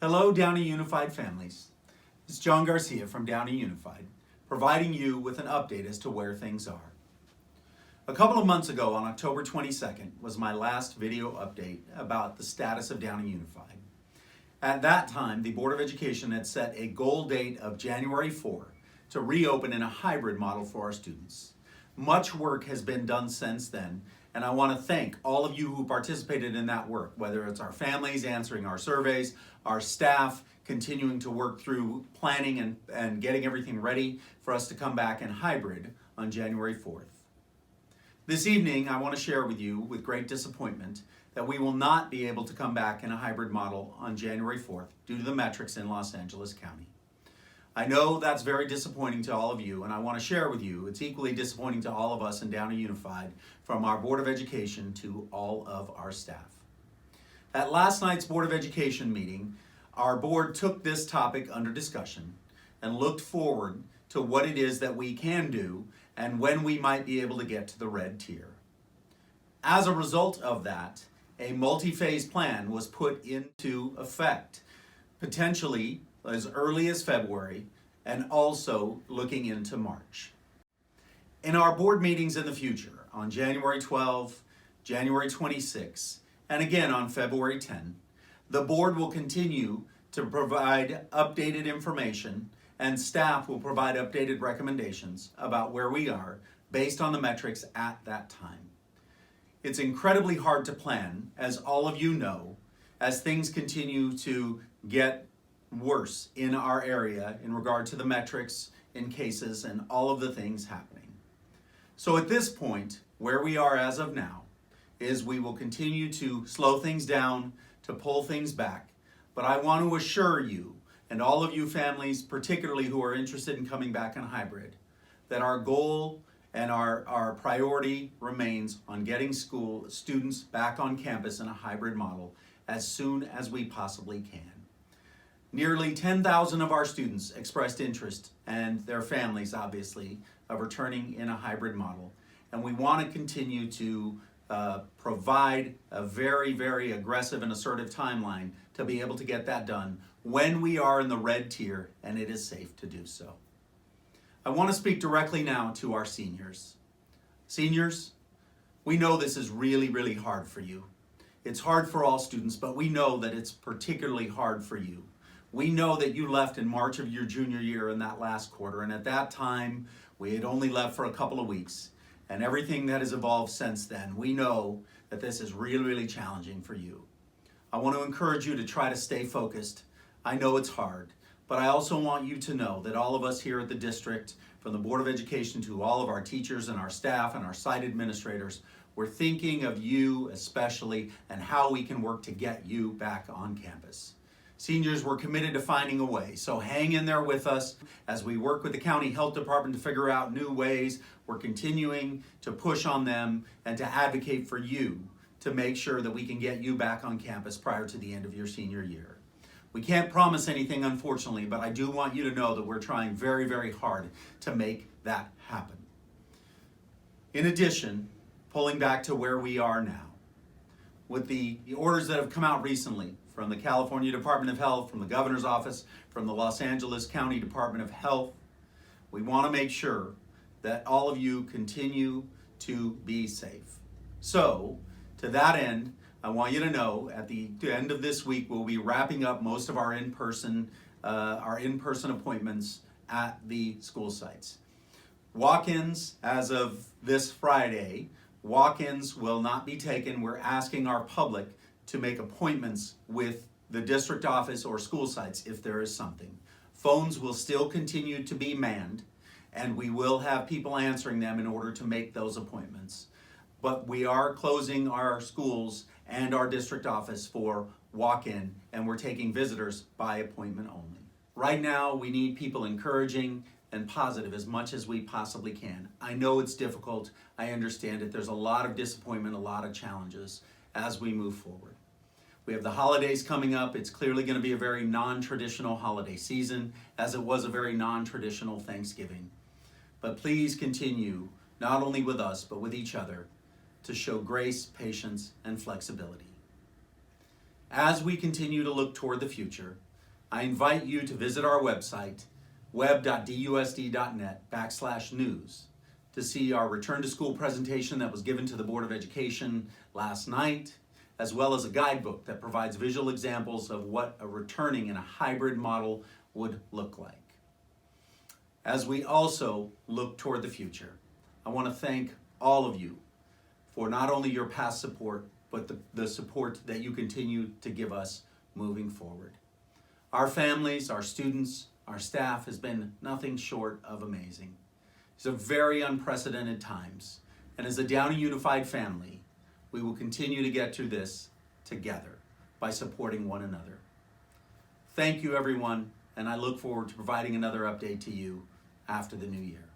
Hello, Downey Unified families. It's John Garcia from Downey Unified, providing you with an update as to where things are. A couple of months ago, on October 22nd, was my last video update about the status of Downey Unified. At that time, the Board of Education had set a goal date of January 4 to reopen in a hybrid model for our students. Much work has been done since then, and I want to thank all of you who participated in that work, whether it's our families answering our surveys, our staff continuing to work through planning and getting everything ready for us to come back in hybrid on January 4th. This evening, I want to share with you, with great disappointment, that we will not be able to come back in a hybrid model on January 4th due to the metrics in Los Angeles County. I know that's very disappointing to all of you, and I want to share with you it's equally disappointing to all of us in Downey Unified, from our Board of Education to all of our staff. At last night's Board of Education meeting, our board took this topic under discussion and looked forward to what it is that we can do and when we might be able to get to the red tier. As a result of that, a multi-phase plan was put into effect, potentially as early as February, and also looking into March. In our board meetings in the future, on January 12, January 26, and again on February 10, the board will continue to provide updated information, and staff will provide updated recommendations about where we are based on the metrics at that time. It's incredibly hard to plan, as all of you know, as things continue to get worse in our area in regard to the metrics in cases and all of the things happening. So at this point, where we are as of now, is we will continue to slow things down, to pull things back, but I want to assure you, and all of you families, particularly who are interested in coming back in hybrid, that our goal and our priority remains on getting students back on campus in a hybrid model as soon as we possibly can. Nearly 10,000 of our students expressed interest, and their families obviously, of returning in a hybrid model. And we want to continue to provide a very, very aggressive and assertive timeline to be able to get that done when we are in the red tier and it is safe to do so. I want to speak directly now to our seniors. Seniors, we know this is really, really hard for you. It's hard for all students, but we know that it's particularly hard for you. We know that you left in March of your junior year in that last quarter, and at that time, we had only left for a couple of weeks. And everything that has evolved since then, we know that this is really, really challenging for you. I want to encourage you to try to stay focused. I know it's hard, but I also want you to know that all of us here at the district, from the Board of Education to all of our teachers and our staff and our site administrators, we're thinking of you especially and how we can work to get you back on campus. Seniors, we're committed to finding a way, so hang in there with us as we work with the County Health Department to figure out new ways. We're continuing to push on them and to advocate for you to make sure that we can get you back on campus prior to the end of your senior year. We can't promise anything, unfortunately, but I do want you to know that we're trying very, very hard to make that happen. In addition, pulling back to where we are now, with the orders that have come out recently from the California Department of Health, from the Governor's Office, from the Los Angeles County Department of Health, we want to make sure that all of you continue to be safe. So, to that end, I want you to know at the end of this week, we'll be wrapping up most of our in-person appointments at the school sites. Walk-ins, as of this Friday, walk-ins will not be taken. We're asking our public to make appointments with the district office or school sites if there is something. Phones will still continue to be manned, and we will have people answering them in order to make those appointments. But we are closing our schools and our district office for walk-in, and we're taking visitors by appointment only. Right now, we need people encouraging and positive as much as we possibly can. I know it's difficult. I understand it. There's a lot of disappointment, a lot of challenges as we move forward. We have the holidays coming up. It's clearly going to be a very non-traditional holiday season, as it was a very non-traditional Thanksgiving. But please continue, not only with us, but with each other, to show grace, patience, and flexibility. As we continue to look toward the future, I invite you to visit our website, web.dusd.net/news, to see our return to school presentation that was given to the Board of Education last night, as well as a guidebook that provides visual examples of what a returning in a hybrid model would look like. As we also look toward the future, I want to thank all of you for not only your past support, but the support that you continue to give us moving forward. Our families, our students, our staff has been nothing short of amazing. These are very unprecedented times, and as a Downey Unified family, we will continue to get through this together by supporting one another. Thank you, everyone, and I look forward to providing another update to you after the new year.